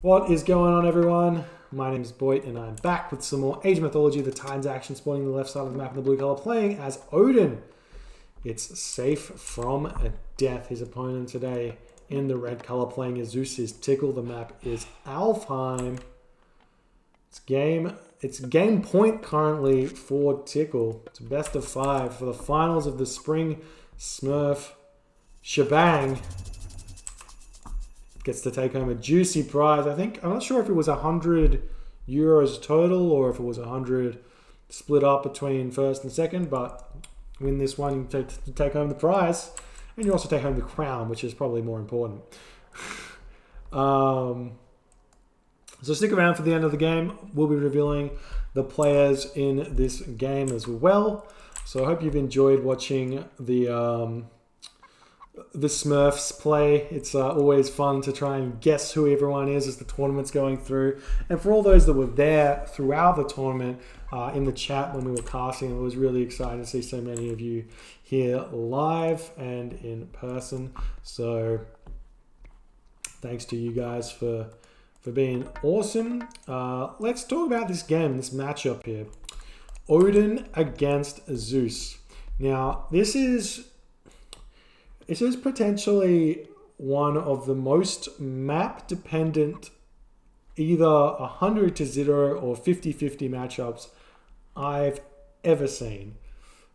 What is going on, everyone? My name is Boyd and I'm back with some more Age of Mythology. The Titans action spawning the left side of the map in the blue color, playing as Odin. It's Safe from Death, his opponent today in the red color, playing as Zeus is Tickle. The map is Alfheim. It's game point currently for Tickle. It's best of 5 for the finals of the spring Smurf shebang. Gets to take home a juicy prize. I'm not sure if it was €100 total or if it was 100 split up between first and second, but win this one, you take home the prize, and you also take home the crown, which is probably more important. So stick around for the end of the game. We'll be revealing the players in this game as well. So I hope you've enjoyed watching the Smurfs play. It's always fun to try and guess who everyone is as the tournament's going through. And for all those that were there throughout the tournament, in the chat when we were casting, it was really exciting to see so many of you here live and in person. So thanks to you guys for being awesome. Let's talk about this game, this matchup here. Odin against Zeus. Now, this is potentially one of the most map-dependent, either 100-0 or 50-50 matchups I've ever seen.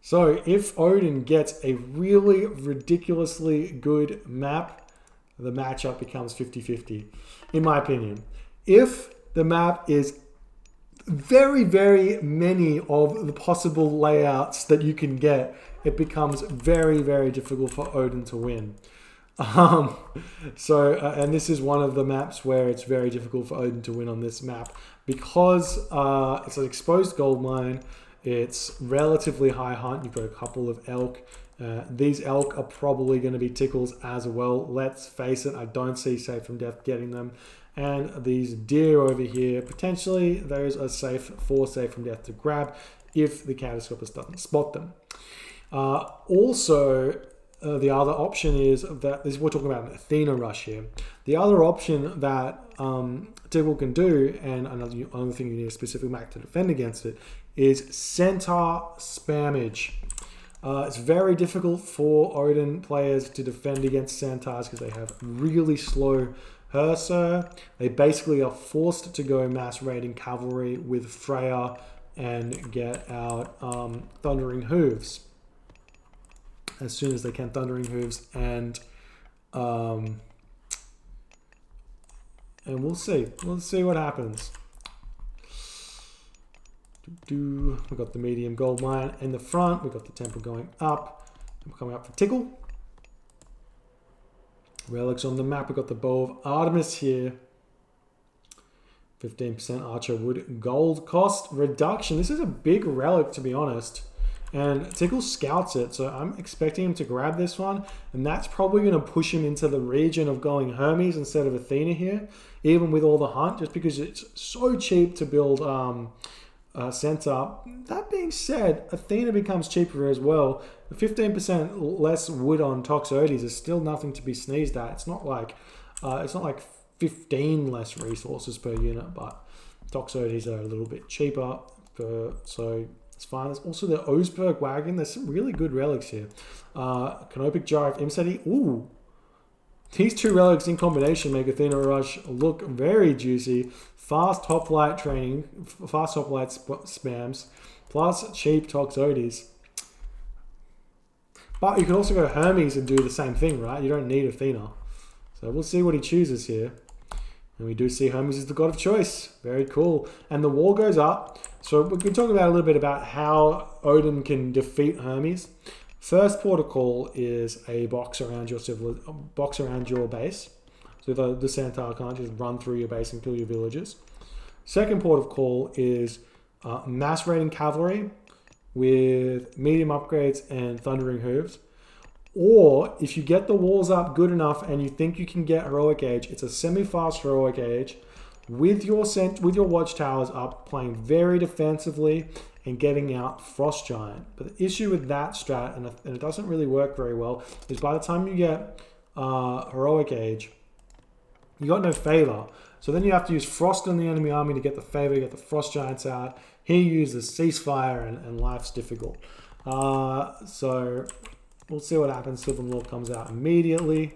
So if Odin gets a really ridiculously good map, the matchup becomes 50-50, in my opinion. If the map is very, very many of the possible layouts that you can get, it becomes very difficult for Odin to win. And this is one of the maps where it's very difficult for Odin to win on this map because it's an exposed gold mine. It's relatively high hunt. You've got a couple of elk. These elk are probably going to be tickles as well. Let's face it, I don't see Safe from Death getting them. And these deer over here, potentially those are safe for Safe from Death to grab if the Catastropist doesn't spot them. The other option is that we're talking about an Athena rush here. The other option that Tickle can do, and another thing you need a specific map to defend against it, is Centaur spammage. It's very difficult for Odin players to defend against Centaurs because they have really slow Herser. They basically are forced to go mass raiding cavalry with Freya and get out Thundering Hooves as soon as they can. Thundering Hooves and we'll see what happens. We've got the medium gold mine in the front. We've got the temple going up. We're coming up for Tickle. Relics on the map. We've got the bow of Artemis here. 15% archer wood gold cost reduction. This is a big relic, to be honest. And Tickle scouts it, so I'm expecting him to grab this one. And that's probably going to push him into the region of going Hermes instead of Athena here, even with all the hunt, just because it's so cheap to build Centaur. That being said, Athena becomes cheaper as well. The 15% less wood on Toxotes is still nothing to be sneezed at. It's not like 15 less resources per unit, but Toxotes are a little bit cheaper, so it's fine. There's also the Osberg wagon. There's some really good relics here. Canopic Jar of Imseti. Ooh. These two relics in combination make Athena Rush look very juicy. Fast hoplite training, fast hoplite spams, plus cheap Toxotes. But you can also go Hermes and do the same thing, right? You don't need Athena. So we'll see what he chooses here. And we do see Hermes is the god of choice. Very cool. And the wall goes up. So we can talk about a little bit about how Odin can defeat Hermes. First port of call is a box around your base. So the Centaur can't just run through your base and kill your villagers. Second port of call is mass raiding cavalry with medium upgrades and Thundering Hooves. Or if you get the walls up good enough and you think you can get Heroic Age, it's a semi-fast Heroic Age with your watchtowers up, playing very defensively and getting out Frost Giant. But the issue with that strat, and it doesn't really work very well, is by the time you get Heroic Age, you got no favor. So then you have to use Frost on the enemy army to get the favor, get the Frost Giants out. Here you use the Ceasefire and life's difficult. So we'll see what happens. Sylvan Lord comes out immediately.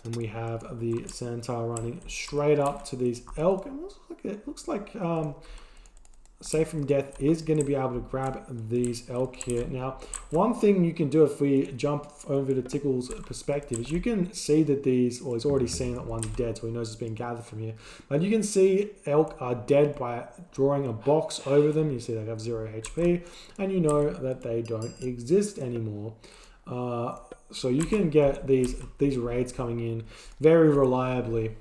And we have the Centaur running straight up to these Elk. It looks like SafeFromDeath is going to be able to grab these Elk here. Now, one thing you can do if we jump over to Tickle's perspective is you can see that these, well, he's already seen that one's dead, so he knows it's being gathered from here. But you can see Elk are dead by drawing a box over them. You see they have 0 HP, and you know that they don't exist anymore. So you can get these raids coming in very reliably.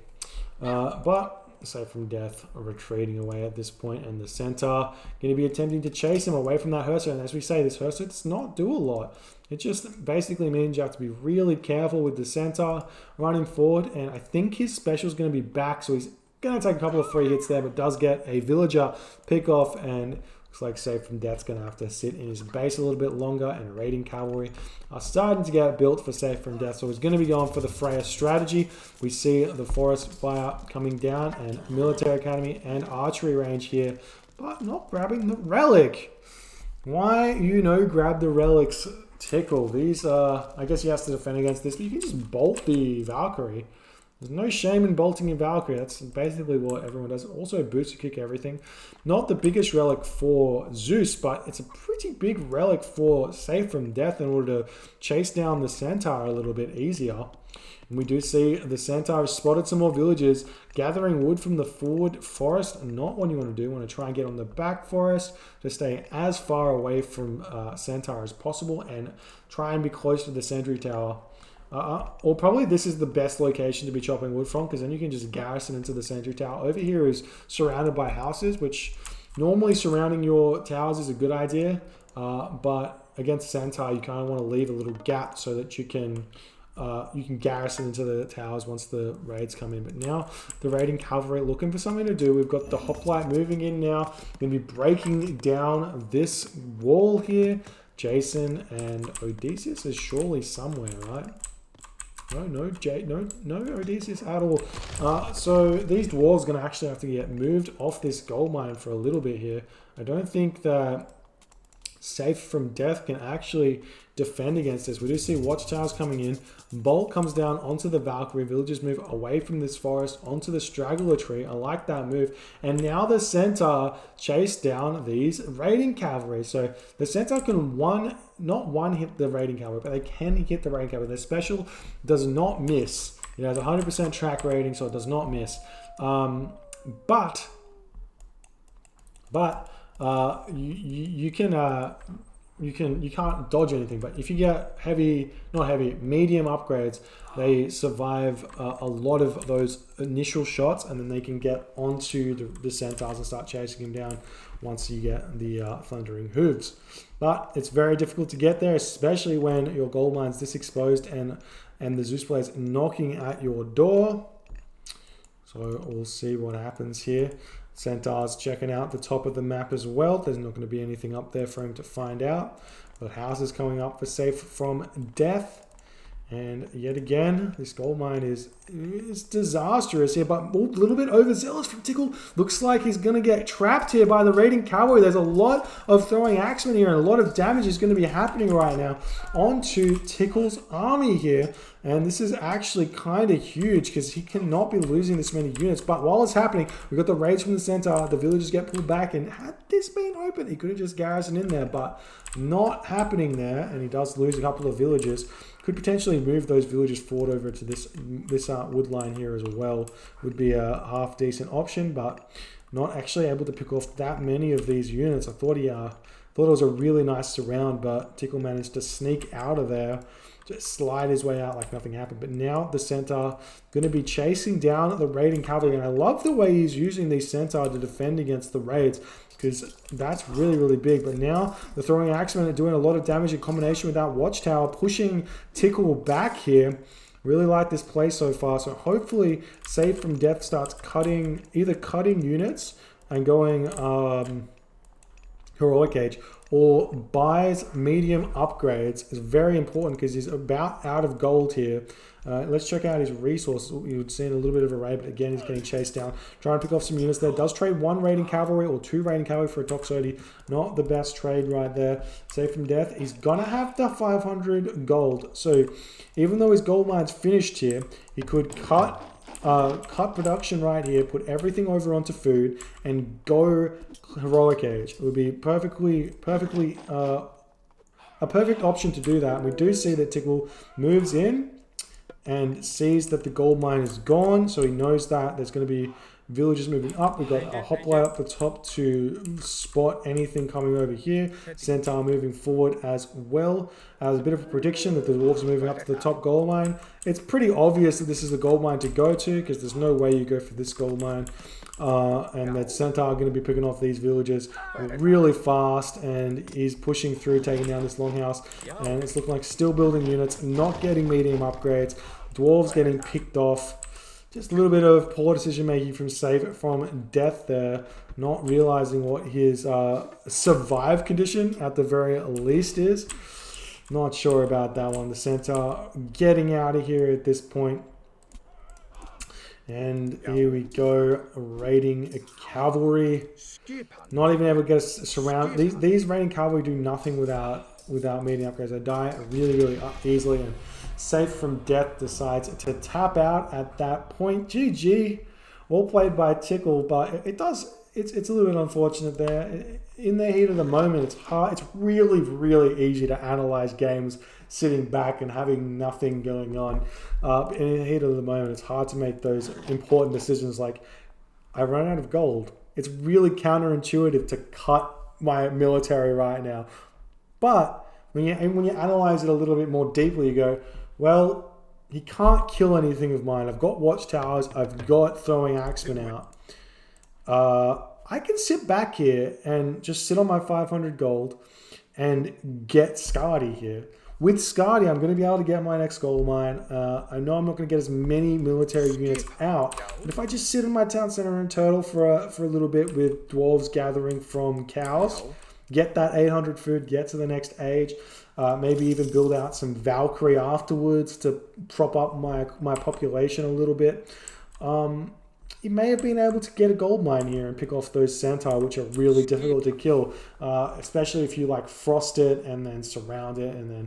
But SafeFromDeath are retreating away at this point, and the Centaur going to be attempting to chase him away from that Herso. And as we say, this Herso does not do a lot. It just basically means you have to be really careful with the Centaur running forward. And I think his special is going to be back, so he's going to take a couple of free hits there, but does get a villager pick off, and looks like SafeFromDeath's going to have to sit in his base a little bit longer, and raiding cavalry are starting to get built for SafeFromDeath. So he's going to be going for the Freya strategy. We see the Forest Fire coming down, and Military Academy and Archery range here, but not grabbing the Relic. Why, grab the Relics, Tickle? These, I guess he has to defend against this, but you can just bolt the Valkyrie. There's no shame in bolting a Valkyrie. That's basically what everyone does. Also booster kick everything. Not the biggest relic for Zeus, but it's a pretty big relic for SafeFromDeath in order to chase down the Centaur a little bit easier. And we do see the Centaur has spotted some more villagers gathering wood from the forward forest. Not what you want to do. You want to try and get on the back forest to stay as far away from Centaur as possible and try and be close to the sentry tower. Or probably this is the best location to be chopping wood from, because then you can just garrison into the sentry tower. Over here is surrounded by houses, which normally surrounding your towers is a good idea. But against Centaur, you kind of want to leave a little gap so that you can garrison into the towers once the raids come in. But now the raiding cavalry looking for something to do. We've got the hoplite moving in now. Going to be breaking down this wall here. Jason and Odysseus is surely somewhere, right? No Odysseus at all. So these dwarves are going to actually have to get moved off this gold mine for a little bit here. I don't think that SafeFromDeath can actually defend against this. We do see watchtowers coming in. Bolt comes down onto the Valkyrie. Villagers move away from this forest onto the straggler tree. I like that move. And now the Centaur chase down these raiding cavalry. So the Centaur can not one hit the raiding cavalry, but they can hit the raiding cavalry. Their special does not miss. It has 100% track rating, so it does not miss. But you can't dodge anything. But if you get medium upgrades, they survive a lot of those initial shots, and then they can get onto the Centaurs and start chasing them down once you get the thundering hooves. But it's very difficult to get there, especially when your gold mine's this exposed and the Zeus player's knocking at your door. So we'll see what happens here. Centaur's checking out the top of the map as well. There's not going to be anything up there for him to find out. But houses coming up for SafeFromDeath. And yet again, this gold mine is disastrous here, but a little bit overzealous from Tickle. Looks like he's going to get trapped here by the raiding cavalry. There's a lot of throwing axemen here, and a lot of damage is going to be happening right now onto Tickle's army here. And this is actually kind of huge because he cannot be losing this many units. But while it's happening, we've got the raids from the Centaur. The villagers get pulled back, and had this been open, he could have just garrisoned in there, but not happening there. And he does lose a couple of villagers. Could potentially move those villagers forward over to this wood line here as well. Would be a half decent option, but not actually able to pick off that many of these units. I thought it was a really nice surround, but Tickle managed to sneak out of there, just slide his way out like nothing happened. But now the Centaur going to be chasing down the raiding cavalry, and I love the way he's using these Centaur to defend against the raids, because that's really, really big. But now the throwing axemen are doing a lot of damage in combination with that watchtower, pushing Tickle back here. Really like this play so far. So hopefully SafeFromDeath starts either cutting units and going heroic age, or buys medium upgrades is very important because he's about out of gold here. Let's check out his resources. You would see in a little bit of a raid, but again, he's getting chased down. Trying to pick off some units there. Does trade 1 raiding cavalry or 2 raiding cavalry for a Toxotes. Not the best trade right there. Safe from death. He's gonna have the 500 gold. So even though his gold mine's finished here, he could cut production right here, put everything over onto food, and go heroic age. It would be perfectly a perfect option to do that. And we do see that Tickle moves in and sees that the gold mine is gone, so he knows that there's going to be villagers moving up. We've got a hoplite up the top to spot anything coming over here. Centaur moving forward as well. There's a bit of a prediction that the dwarves are moving up to the top gold mine. It's pretty obvious that this is the gold mine to go to, because there's no way you go for this gold mine. And that Centaur are going to be picking off these villagers really fast, and he's pushing through, taking down this longhouse. And it's looking like still building units, not getting medium upgrades. Dwarves getting picked off. Just a little bit of poor decision making from Safe from Death there, not realizing what his survive condition at the very least is. Not sure about that one. The Centaur getting out of here at this point. And here we go, raiding a cavalry. Not even able to get us surround. These raiding cavalry do nothing without medium upgrades. They die really easily. And Safe from Death decides to tap out at that point. GG. Well played by Tickle, but it's a little bit unfortunate there. In the heat of the moment, it's hard. It's really easy to analyze games sitting back and having nothing going on. In the heat of the moment, it's hard to make those important decisions like, I run out of gold. It's really counterintuitive to cut my military right now. But when you analyze it a little bit more deeply, you go, well, he can't kill anything of mine. I've got watchtowers. I've got throwing axemen out. I can sit back here and just sit on my 500 gold and get Scardy here. With Scardy, I'm going to be able to get my next gold mine. I know I'm not going to get as many military units out, but if I just sit in my town center and turtle for a little bit with dwarves gathering from cows, get that 800 food, get to the next age, maybe even build out some Valkyrie afterwards to prop up my population a little bit. You may have been able to get a gold mine here and pick off those Centaur, which are really difficult to kill, especially if you like frost it and then surround it, and then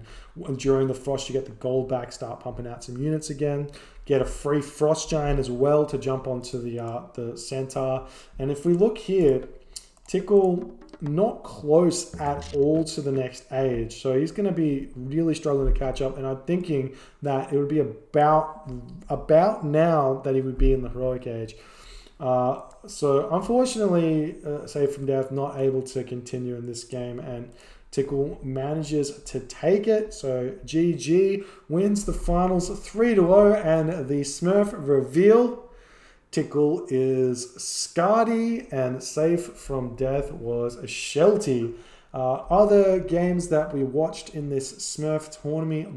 during the frost you get the gold back, start pumping out some units again. Get a free frost giant as well to jump onto the Centaur. And if we look here, Tickle not close at all to the next age, so he's going to be really struggling to catch up. And I'm thinking that it would be about now that he would be in the heroic age. So unfortunately, Safe from Death not able to continue in this game, and Tickle manages to take it. So GG wins the finals 3-0, and the Smurf reveal. Tickle is Scardy and Safe from Death was Shelty. Other games that we watched in this Smurf tourney,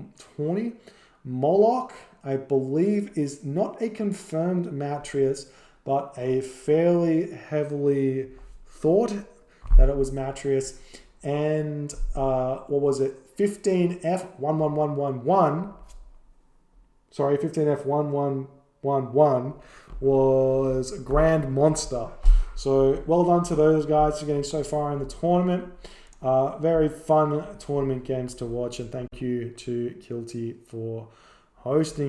Moloch, I believe, is not a confirmed Matrius, but a fairly heavily thought that it was Matrius. And what was it? 15F11111. Sorry, 15F1111 was Grand Monster. So well done to those guys for getting so far in the tournament. Very fun tournament games to watch, and thank you to Kilty for hosting.